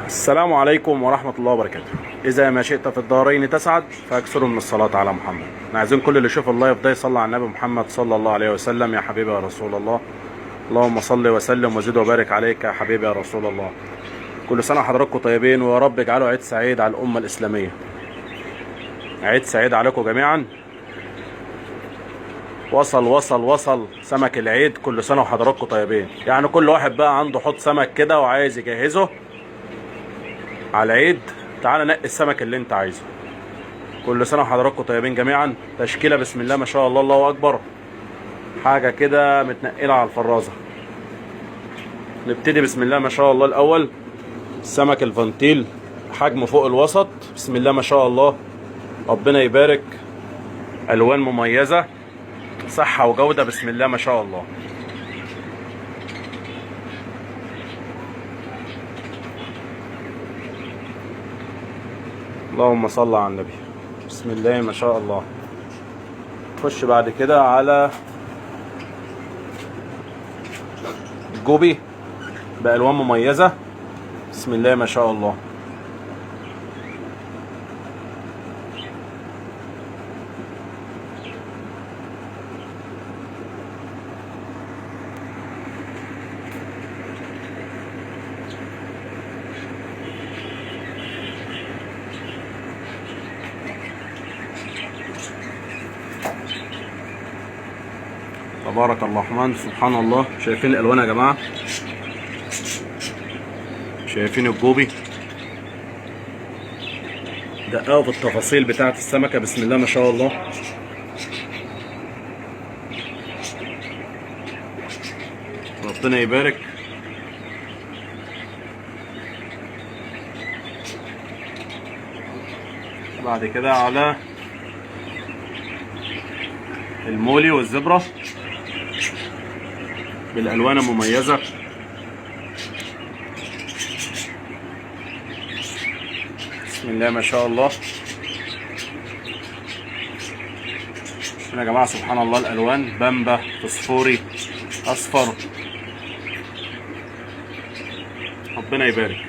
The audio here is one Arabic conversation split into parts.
السلام عليكم ورحمة الله وبركاته. إذا ما شئت في الدارين تسعد فأكثروا من الصلاة على محمد. احنا عايزين كل اللي يشوف اللايف ده يصلي على النبي محمد صلى الله عليه وسلم. يا حبيبي يا رسول الله، اللهم صل وسلم وزد وبارك عليك يا حبيبي يا رسول الله. كل سنة حضراتكم طيبين، ويا رب اجعله عيد سعيد على الأمة الإسلامية. عيد سعيد عليكم جميعا. وصل سمك العيد، كل سنة وحضراتكم طيبين. يعني كل واحد بقى عنده حوض سمك كده وعايز يجهزه على العيد، تعالى نقي السمك اللي انت عايزه. كل سنة وحضراتكم طيبين جميعا. تشكيلة بسم الله ما شاء الله، الله أكبر، حاجة كده متنقلة على الفرازة. نبتدي بسم الله ما شاء الله. الأول السمك الفانتيل، حجمه فوق الوسط، بسم الله ما شاء الله، ربنا يبارك، ألوان مميزة، صحة وجودة، بسم الله ما شاء الله. اللهم صل على النبي، بسم الله ما شاء الله. نخش بعد كده على الجوبي بألوان مميزة، بسم الله ما شاء الله. تبارك الرحمن، سبحان الله. شايفين الالوان يا جماعه؟ شايفين الجوبي؟ دققوا في التفاصيل بتاعه السمكه، بسم الله ما شاء الله. ربنا يبارك. بعد كده على المولي والزبرة بالالوان المميزه، بسم الله ما شاء الله. هنا يا جماعه سبحان الله الالوان، بامبا، فسفوري، اصفر، ربنا يبارك.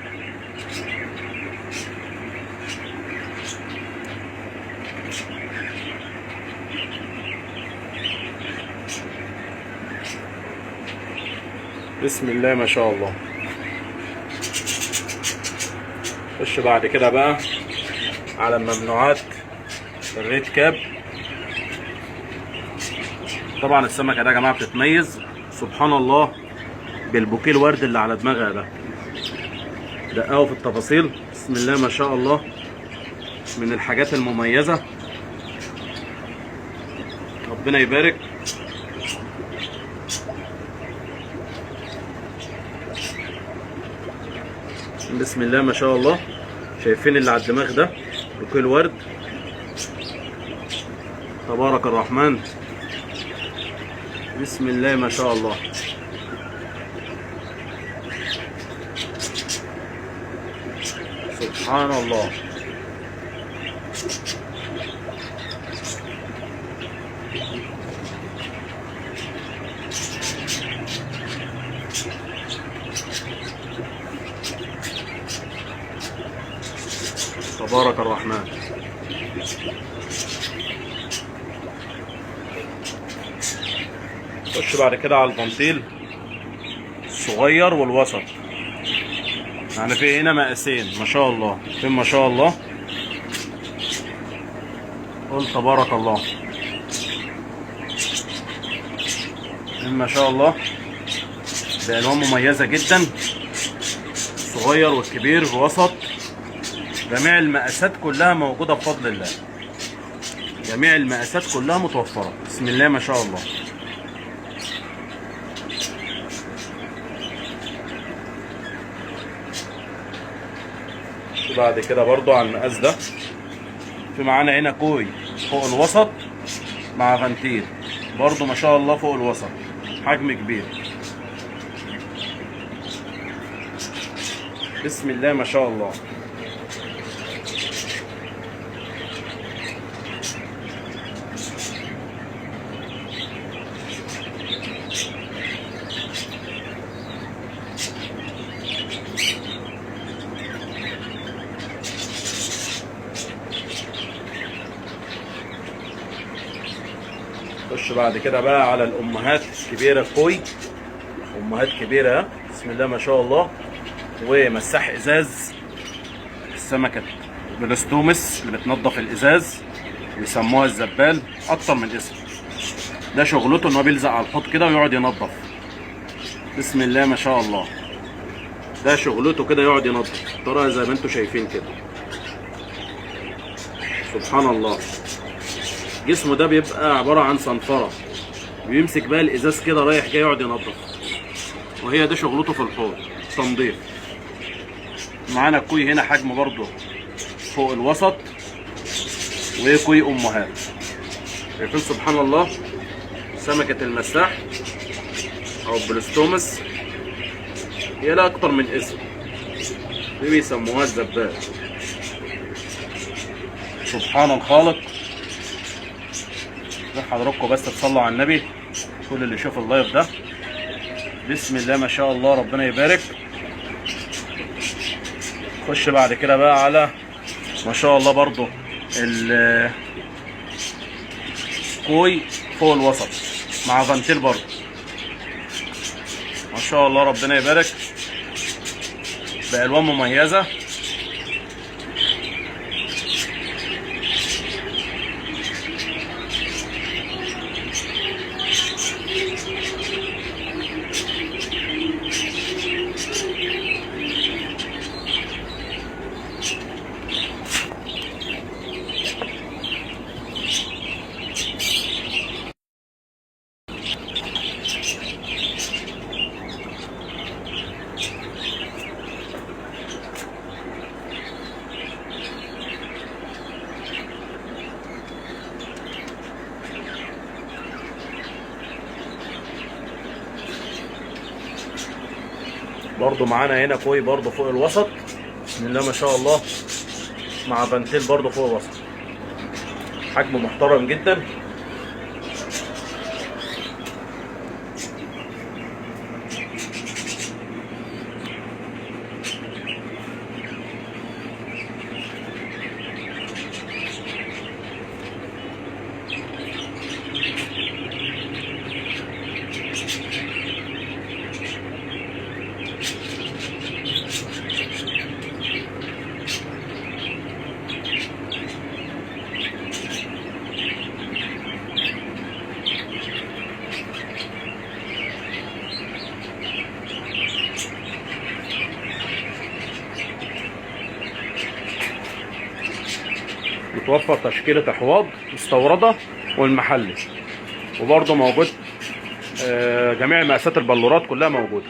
بسم الله ما شاء الله. خش بعد كده بقى على الممنوعات، الريد كاب. طبعا السمكه ده يا جماعه بتتميز سبحان الله بالبوكيه الورد اللي على دماغها ده. دققوا في التفاصيل، بسم الله ما شاء الله، من الحاجات المميزه، ربنا يبارك. بسم الله ما شاء الله. شايفين اللي على الدماغ ده بوكيه الورد، تبارك الرحمن، بسم الله ما شاء الله. سبحان الله. تبارك الرحمن. خش بعد كده على البنطيل الصغير والوسط. يعني في هنا مقاسين ما شاء الله، فين ما شاء الله، قول تبارك الله، فين ما شاء الله، بألوان مميزة جدا، الصغير والكبير والوسط، جميع المقاسات كلها موجودة بفضل الله. جميع المقاسات كلها متوفرة، بسم الله ما شاء الله. بعد كده برضو على المقاس ده في معانا هنا كوي فوق الوسط مع فانتيل برضو ما شاء الله فوق الوسط، حجم كبير، بسم الله ما شاء الله. خش بعد كده بقى على الامهات الكبيره كوي. امهات كبيره بسم الله ما شاء الله. ومساح ازاز السمكه بلاستومس اللي بتنضف الازاز ويسموها الزبال، اكتر من اسم. ده شغلته ان هو بيلزق على الحوض كده ويقعد ينضف. بسم الله ما شاء الله. ده شغلته كده يقعد ينضف طريقه زي ما انتم شايفين كده. سبحان الله. جسمه ده بيبقى عباره عن صنفره، بيمسك بقى الازاز كده رايح جاي يقعد ينضف، وهي ده شغلته في الحوض تنظيف. معانا الكوي هنا حجم برضه فوق الوسط، وكوي امهات. شايفين سبحان الله سمكه المساح او بلاستومس، هي لها اكتر من اسم، دي بيسموها الزبال. سبحان الخالق. حضراتكم بس تصلوا على النبي كل اللي يشوف اللايف ده. بسم الله ما شاء الله ربنا يبارك. خش بعد كده بقى على ما شاء الله برضو الكوي فوق الوسط مع فانتيل برضو ما شاء الله ربنا يبارك، بألوان مميزة. برضو معانا هنا كوي برضو فوق الوسط بسم الله ما شاء الله مع فانتيل برضو فوق الوسط، حجمه محترم جدا. بتوفر تشكيلة أحواض مستوردة والمحلي، وبرضه موجود جميع مقاسات البلورات كلها موجودة،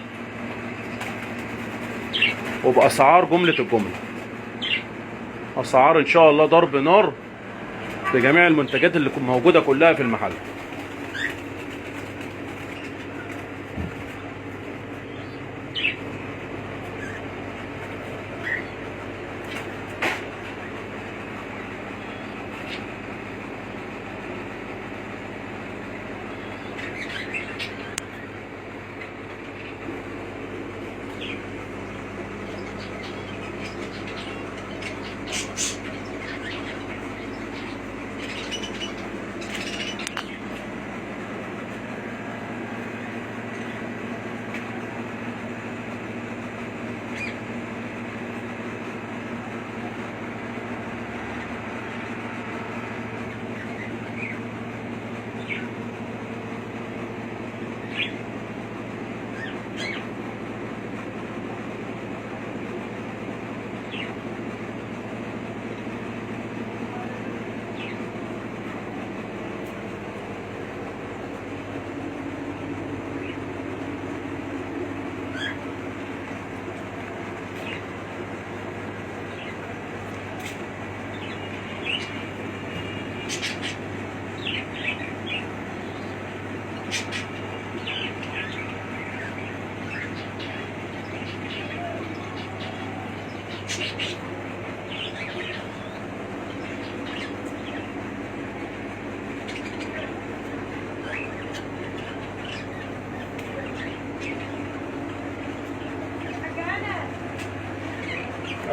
وبأسعار جملة الجملة. أسعار إن شاء الله ضرب نار بجميع المنتجات اللي موجودة كلها في المحل.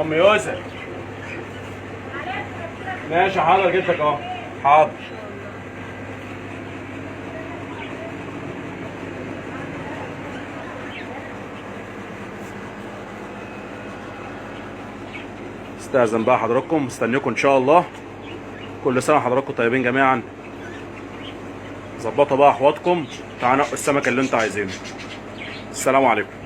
ام يوسف ماشي حاضر جبتك اهو. حاضر استاذن بقى حضراتكم، مستنيكم ان شاء الله. كل سنه حضراتكم طيبين جميعا. ظبطوا بقى احواضكم، تعالوا نقوا السمك اللي انتوا عايزينه. السلام عليكم.